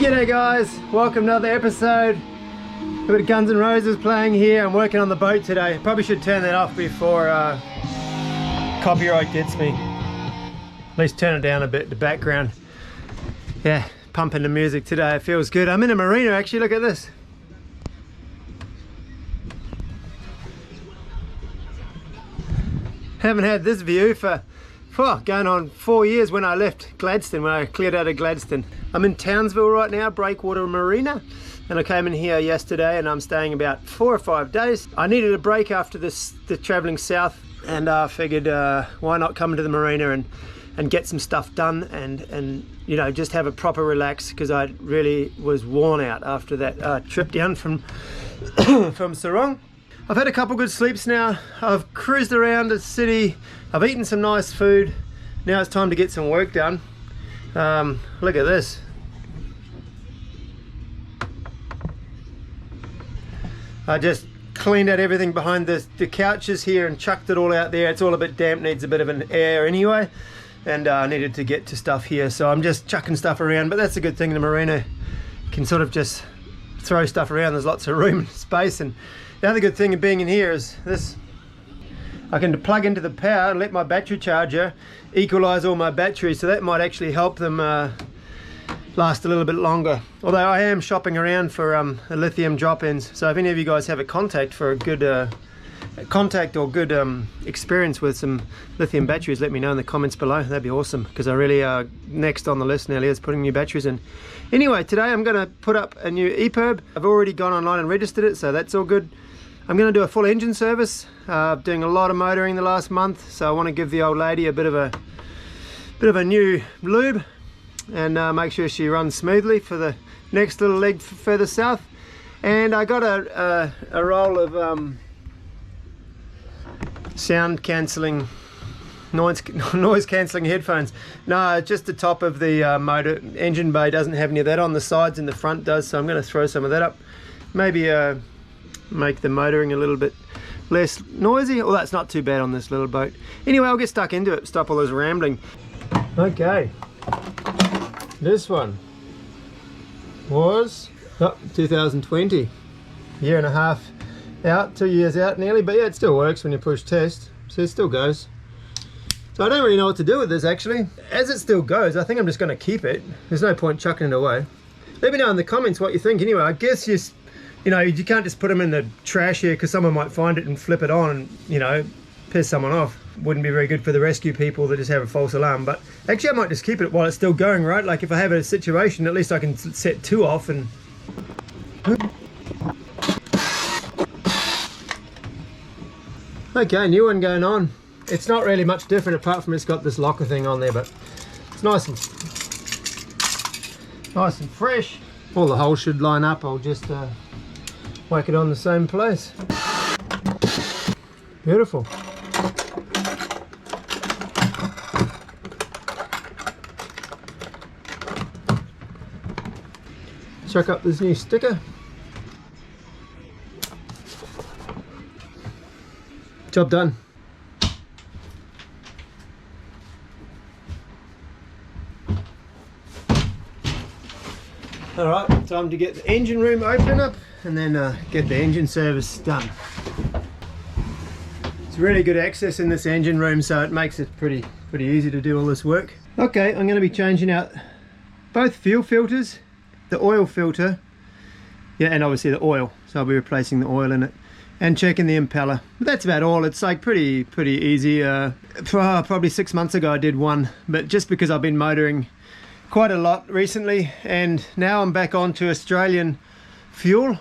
G'day guys, welcome to another episode. A bit of Guns N' Roses playing here. I'm working on the boat today. Probably should turn that off before copyright gets me. At least turn it down a bit, the background. Yeah, pumping the music today, it feels good. I'm in a marina actually, look at this. Haven't had this view for going on 4 years when I left Gladstone, when I cleared out of Gladstone. I'm in Townsville right now, Breakwater Marina, and I came in here yesterday and I'm staying about 4 or 5 days. I needed a break after the travelling south, and I figured why not come into the marina and get some stuff done and you know, just have a proper relax, because I really was worn out after that trip down from from Sarong. I've had a couple good sleeps now. I've cruised around the city. I've eaten some nice food. Now it's time to get some work done. Look at this. I just cleaned out everything behind the couches here and chucked it all out there. It's all a bit damp, needs a bit of an air anyway. And I needed to get to stuff here, so I'm just chucking stuff around. But that's a good thing in the marina. You can sort of just throw stuff around. There's lots of room and space. And the other good thing of being in here is this. I can plug into the power and let my battery charger equalize all my batteries, so that might actually help them last a little bit longer. Although I am shopping around for lithium drop-ins, so if any of you guys have a contact for a good experience with some lithium batteries, let me know in the comments below. That'd be awesome, because I really are next on the list nearly is putting new batteries in. Anyway, today I'm going to put up a new EPIRB. I've already gone online and registered it, so that's all good. I'm going to do a full engine service. Doing a lot of motoring the last month, so I want to give the old lady a bit of a new lube and make sure she runs smoothly for the next little leg further south. And I got a roll of sound cancelling, noise cancelling headphones. No, just the top of the motor engine bay doesn't have any of that on. The sides and the front does, so I'm going to throw some of that up. Maybe make the motoring a little bit less noisy. Well, that's not too bad on this little boat. Anyway, I'll get stuck into it, stop all this rambling. Okay, this one was 2020, year and a half out, 2 years out nearly, but yeah, it still works when you push test, so it still goes. So I don't really know what to do with this actually. As it still goes, I think I'm just going to keep it. There's no point chucking it away. Let me know in the comments what you think. Anyway, I guess you know, you can't just put them in the trash here, because someone might find it and flip it on and, you know, piss someone off. Wouldn't be very good for the rescue people that just have a false alarm. But actually I might just keep it while it's still going, right? Like if I have a situation, at least I can set 2 off and... Okay, new one going on. It's not really much different apart from it's got this locker thing on there, but it's nice and fresh. All the holes should line up. I'll just whack it on the same place. Beautiful. Chuck up this new sticker. Job done. Alright, time to get the engine room open up and then get the engine service done. It's really good access in this engine room, so it makes it pretty easy to do all this work. Okay, I'm going to be changing out both fuel filters, the oil filter, yeah, and obviously the oil, so I'll be replacing the oil in it, and checking the impeller. But that's about all. It's like pretty easy. Probably 6 months ago I did one, but just because I've been motoring quite a lot recently, and now I'm back onto Australian fuel,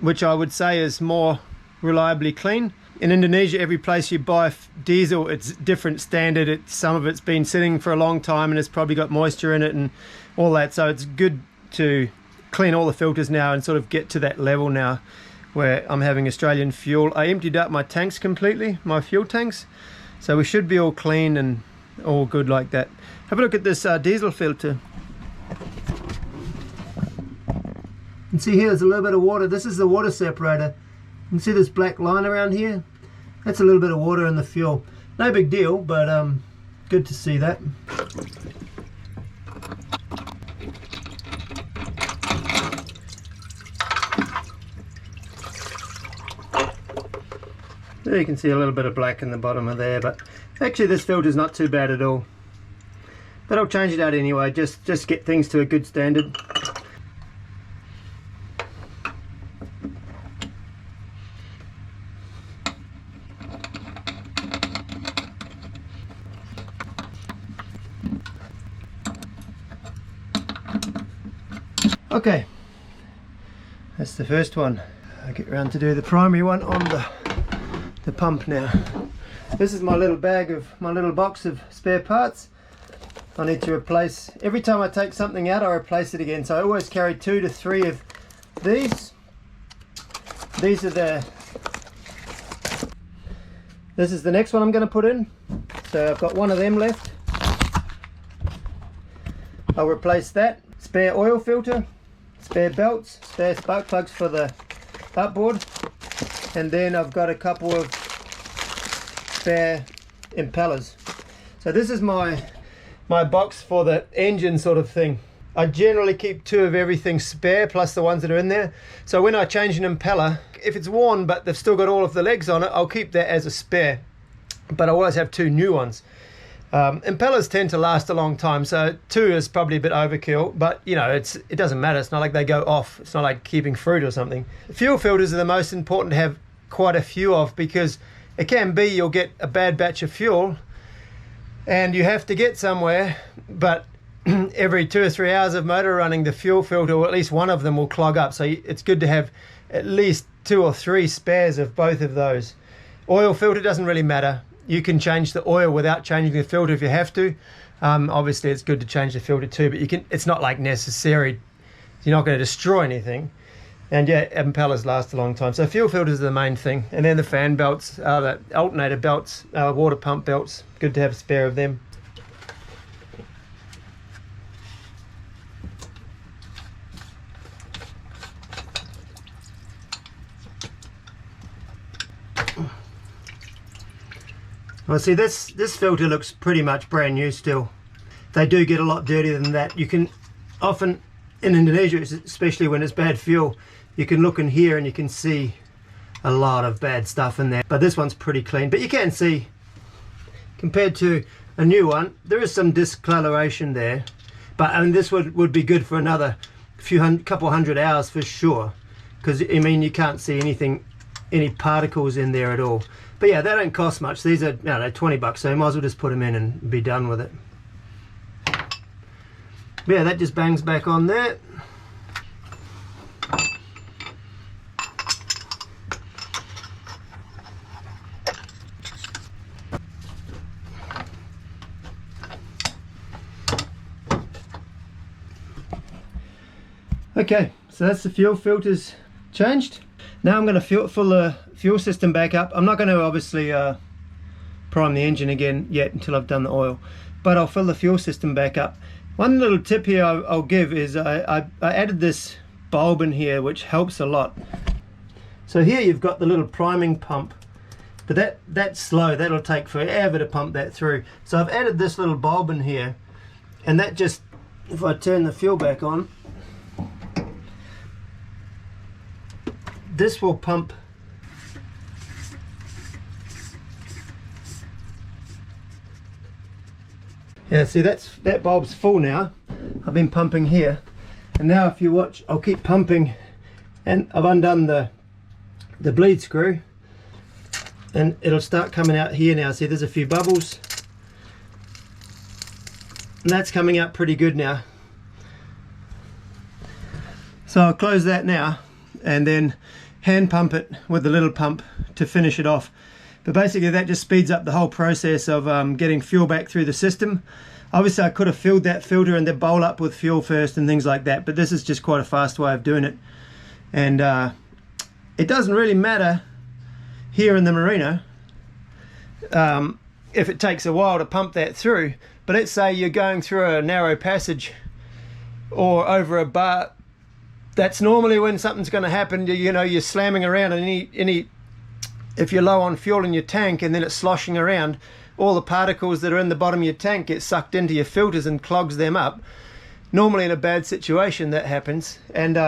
which I would say is more reliably clean. In Indonesia, every place you buy diesel, it's different standard. Some of it's been sitting for a long time and it's probably got moisture in it and all that, so it's good to clean all the filters now and sort of get to that level now where I'm having Australian fuel. I emptied out my tanks completely, my fuel tanks, so we should be all clean and all good like that. Have a look at this diesel filter. You can see here there's a little bit of water. This is the water separator. You can see this black line around here. That's a little bit of water in the fuel. No big deal, but good to see that. So you can see a little bit of black in the bottom of there, but actually this filter's not too bad at all. But I'll change it out anyway, just get things to a good standard. Okay, that's the first one. I'll get round to do the primary one on the pump now. This is my little box of spare parts. I need to replace, every time I take something out I replace it again, so I always carry 2 to 3 of these. This is the next one I'm going to put in, so I've got one of them left. I'll replace that. Spare oil filter, spare belts, spare spark plugs for the upboard, and then I've got a couple of spare impellers. So this is my box for the engine sort of thing. I generally keep 2 of everything spare plus the ones that are in there. So when I change an impeller, if it's worn but they've still got all of the legs on it, I'll keep that as a spare. But I always have 2 new ones. Impellers tend to last a long time, so 2 is probably a bit overkill, but you know, it doesn't matter. It's not like they go off. It's not like keeping fruit or something. Fuel filters are the most important to have quite a few of, because it can be you'll get a bad batch of fuel and you have to get somewhere, but every 2 or 3 hours of motor running, the fuel filter, or at least one of them, will clog up. So it's good to have at least 2 or 3 spares of both of those. Oil filter doesn't really matter. You can change the oil without changing the filter if you have to. Obviously it's good to change the filter too, but it's not like necessary. You're not going to destroy anything. And yeah, impellers last a long time. So fuel filters are the main thing. And then the fan belts, the alternator belts, water pump belts. Good to have a spare of them. Well, see, this filter looks pretty much brand new still. They do get a lot dirtier than that. You can often, in Indonesia, especially when it's bad fuel, you can look in here and you can see a lot of bad stuff in there. But this one's pretty clean. But you can see, compared to a new one, there is some discoloration there. But I mean, this would be good for another couple hundred hours for sure. Because, I mean, you can't see any particles in there at all. But yeah, they don't cost much. These are, I don't know, 20 bucks, so you might as well just put them in and be done with it. But yeah, that just bangs back on there. Okay, so that's the fuel filters changed. Now I'm going to fill the fuel system back up. I'm not going to obviously prime the engine again yet until I've done the oil, but I'll fill the fuel system back up. One little tip here I'll give is I added this bulb in here, which helps a lot. So here you've got the little priming pump, but that's slow. That'll take forever to pump that through. So I've added this little bulb in here, and that just, if I turn the fuel back on, this will pump. Yeah, see, that bulb's full now. I've been pumping here, and now if you watch, I'll keep pumping, and I've undone the bleed screw, and it'll start coming out here now. See, there's a few bubbles, and that's coming out pretty good now. So I'll close that now, and then hand pump it with the little pump to finish it off. But basically that just speeds up the whole process of getting fuel back through the system. Obviously I could have filled that filter and then bowl up with fuel first and things like that, but this is just quite a fast way of doing it. And it doesn't really matter here in the marina if it takes a while to pump that through. But let's say you're going through a narrow passage or over a bar. That's normally when something's going to happen. You know, you're slamming around, and if you're low on fuel in your tank and then it's sloshing around, all the particles that are in the bottom of your tank get sucked into your filters and clogs them up. Normally in a bad situation that happens, and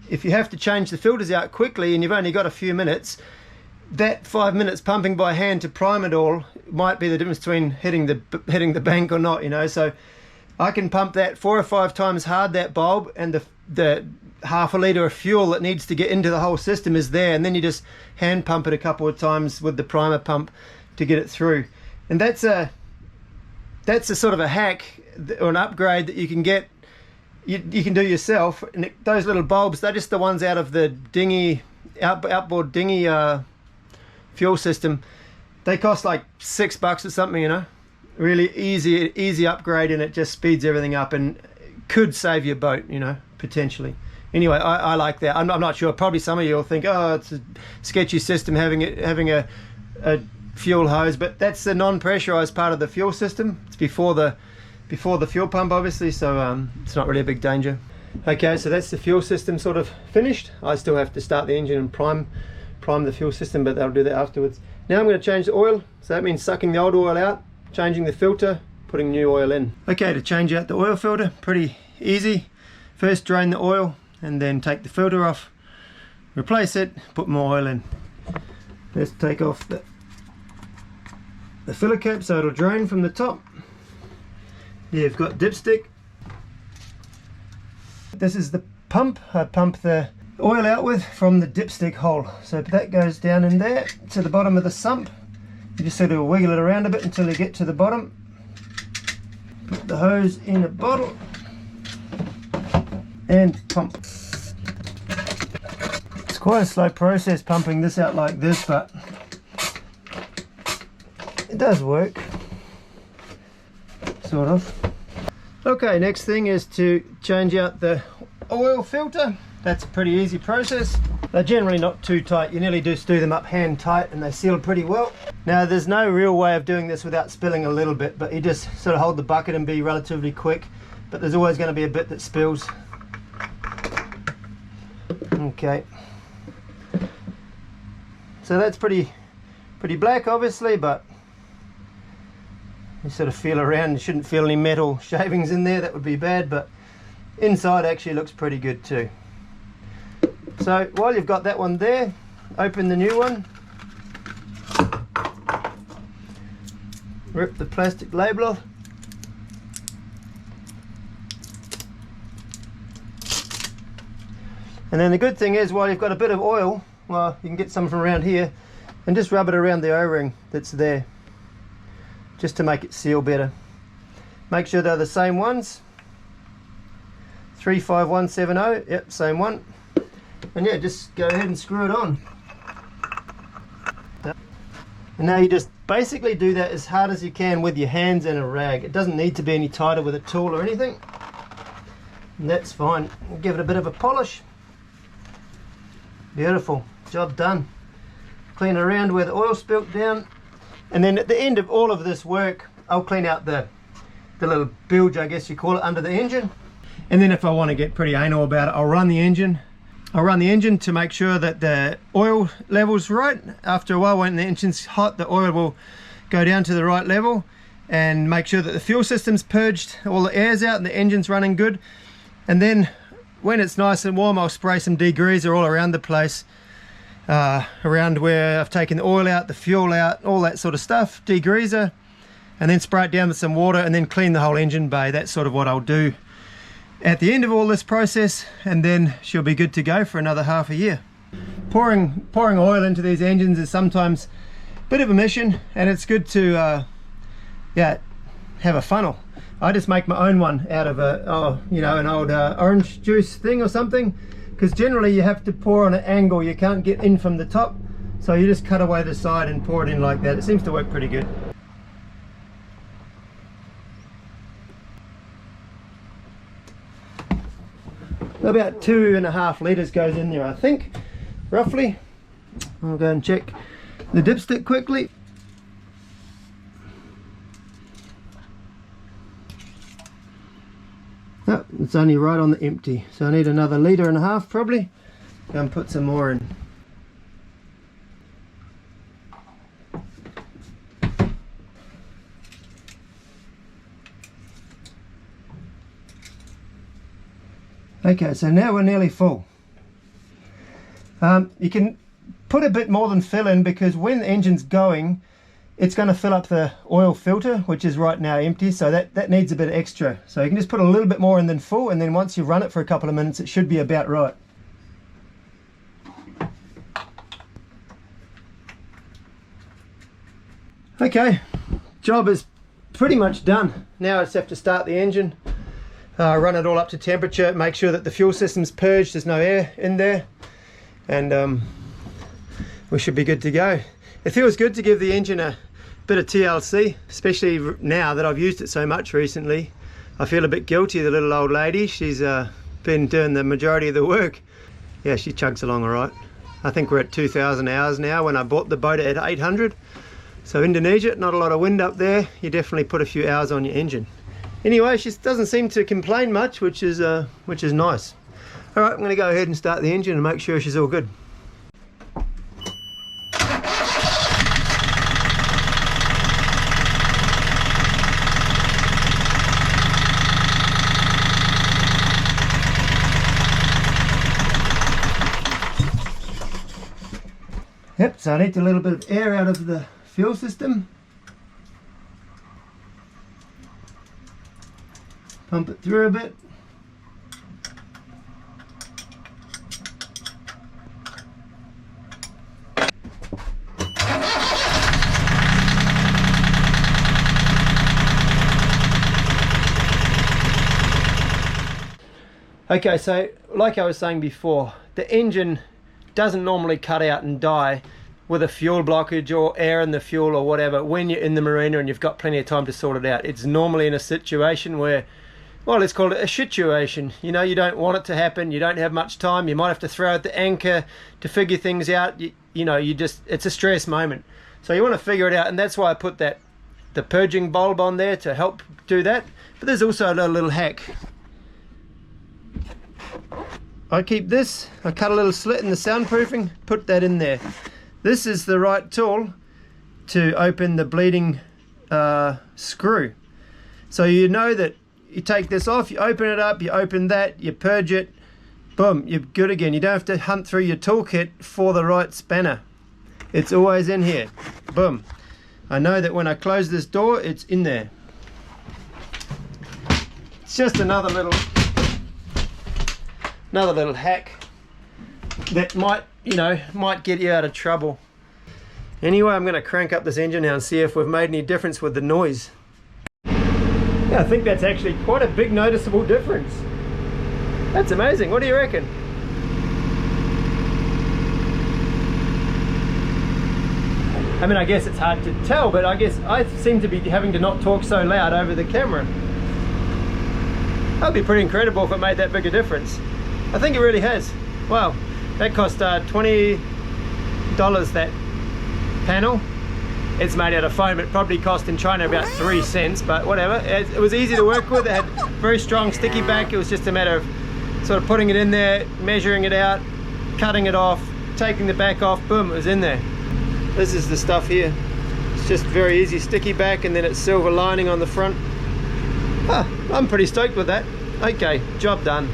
if you have to change the filters out quickly and you've only got a few minutes, that 5 minutes pumping by hand to prime it all might be the difference between hitting the bank or not, you know. So I can pump that 4 or 5 times hard, that bulb, and the half a litre of fuel that needs to get into the whole system is there, and then you just hand pump it a couple of times with the primer pump to get it through. And that's a sort of a hack or an upgrade that you can get, you can do yourself. And those little bulbs, they're just the ones out of the dinghy, outboard dinghy fuel system. They cost like $6 or something, you know. Really easy upgrade, and it just speeds everything up and could save your boat, you know, potentially. Anyway, I like that. I'm not sure. Probably some of you will think, oh, it's a sketchy system having a fuel hose, but that's the non-pressurized part of the fuel system. It's before the fuel pump, obviously, so it's not really a big danger. Okay, so that's the fuel system sort of finished. I still have to start the engine and prime the fuel system, but I'll do that afterwards. Now I'm going to change the oil, so that means sucking the old oil out, changing the filter, putting new oil in. Okay, to change out the oil filter, pretty easy. First drain the oil and then take the filter off, replace it, put more oil in. Let's take off the filler cap so it'll drain from the top. You've got dipstick. This is the pump. I pump the oil out with from the dipstick hole. So that goes down in there to the bottom of the sump. You just sort of wiggle it around a bit until you get to the bottom. Put the hose in a bottle and pump. It's quite a slow process pumping this out like this, but it does work, sort of. Okay, next thing is to change out the oil filter. That's a pretty easy process. They're generally not too tight. You nearly just do them up hand tight and they seal pretty well. Now there's no real way of doing this without spilling a little bit, but you just sort of hold the bucket and be relatively quick, but there's always going to be a bit that spills. Okay, so that's pretty black obviously, but you sort of feel around. You shouldn't feel any metal shavings in there, that would be bad, but inside actually looks pretty good too. So while you've got that one there, open the new one, rip the plastic label off, and then the good thing is, while you've got a bit of oil, well, you can get some from around here and just rub it around the O-ring that's there, just to make it seal better. Make sure they're the same ones. 35170, yep, same one. And yeah, just go ahead and screw it on. And now you just basically do that as hard as you can with your hands and a rag. It doesn't need to be any tighter with a tool or anything. And that's fine. We'll give it a bit of a polish. Beautiful, job done. Clean around where the oil spilt down. And then at the end of all of this work, I'll clean out the little bilge, I guess you call it, under the engine. And then if I want to get pretty anal about it, I'll run the engine to make sure that the oil level's right. After a while, when the engine's hot, the oil will go down to the right level, and make sure that the fuel system's purged, all the air's out and the engine's running good. And then when it's nice and warm, I'll spray some degreaser all around the place, around where I've taken the oil out, the fuel out, all that sort of stuff, degreaser, and then spray it down with some water and then clean the whole engine bay. That's sort of what I'll do at the end of all this process, and then she'll be good to go for another half a year. Pouring oil into these engines is sometimes a bit of a mission, and it's good to yeah, have a funnel. I just make my own one out of an old orange juice thing or something, because generally you have to pour on an angle. You can't get in from the top, so you just cut away the side and pour it in like that. It seems to work pretty good. About 2.5 litres goes in there, I think, roughly. I'll go and check the dipstick quickly. Oh, it's only right on the empty, so I need another 1.5 litres probably. Go and put some more in. Okay, so now we're nearly full. You can put a bit more than fill in, because when the engine's going, it's going to fill up the oil filter, which is right now empty, so that needs a bit of extra. So you can just put a little bit more in than full, and then once you run it for a couple of minutes, it should be about right. Okay, job is pretty much done. Now I just have to start the engine, run it all up to temperature, make sure that the fuel system's purged, there's no air in there, and we should be good to go. It feels good to give the engine a bit of TLC, especially now that I've used it so much recently. I feel a bit guilty, the little old lady. She's been doing the majority of the work. Yeah, she chugs along all right. I think we're at 2,000 hours now. When I bought the boat at 800. So Indonesia, not a lot of wind up there. You definitely put a few hours on your engine. Anyway, she doesn't seem to complain much, which is nice. All right, I'm going to go ahead and start the engine and make sure she's all good. Yep, so I need a little bit of air out of the fuel system. Pump it through a bit. Okay, so like I was saying before, the engine doesn't normally cut out and die with a fuel blockage or air in the fuel or whatever when you're in the marina and you've got plenty of time to sort it out. It's normally in a situation where, well, let's call it a situation. You know, you don't want it to happen, you don't have much time, you might have to throw out the anchor to figure things out, you know, it's a stress moment. So you want to figure it out, and that's why I put the purging bulb on there to help do that. But there's also a little hack. I keep this, I cut a little slit in the soundproofing, put that in there. This is the right tool to open the bleeding screw. So you know that you take this off, you open it up, you open that, you purge it, boom, you're good again. You don't have to hunt through your toolkit for the right spanner. It's always in here, boom. I know that when I close this door, it's in there. It's just another little hack that might get you out of trouble. Anyway, I'm going to crank up this engine now and see if we've made any difference with the noise. Yeah, I think that's actually quite a big noticeable difference. That's amazing. What do you reckon? I mean, I guess it's hard to tell, but I guess I seem to be having to not talk so loud over the camera. That would be pretty incredible if it made that big a difference. I think it really has. Wow, that cost $20, that panel. It's made out of foam. It probably cost in China about 3 cents, but whatever. It was easy to work with. It had very strong sticky back. It was just a matter of sort of putting it in there, measuring it out, cutting it off, taking the back off, boom, it was in there. This is the stuff here. It's just very easy sticky back, and then it's silver lining on the front. I'm pretty stoked with that. Okay, job done.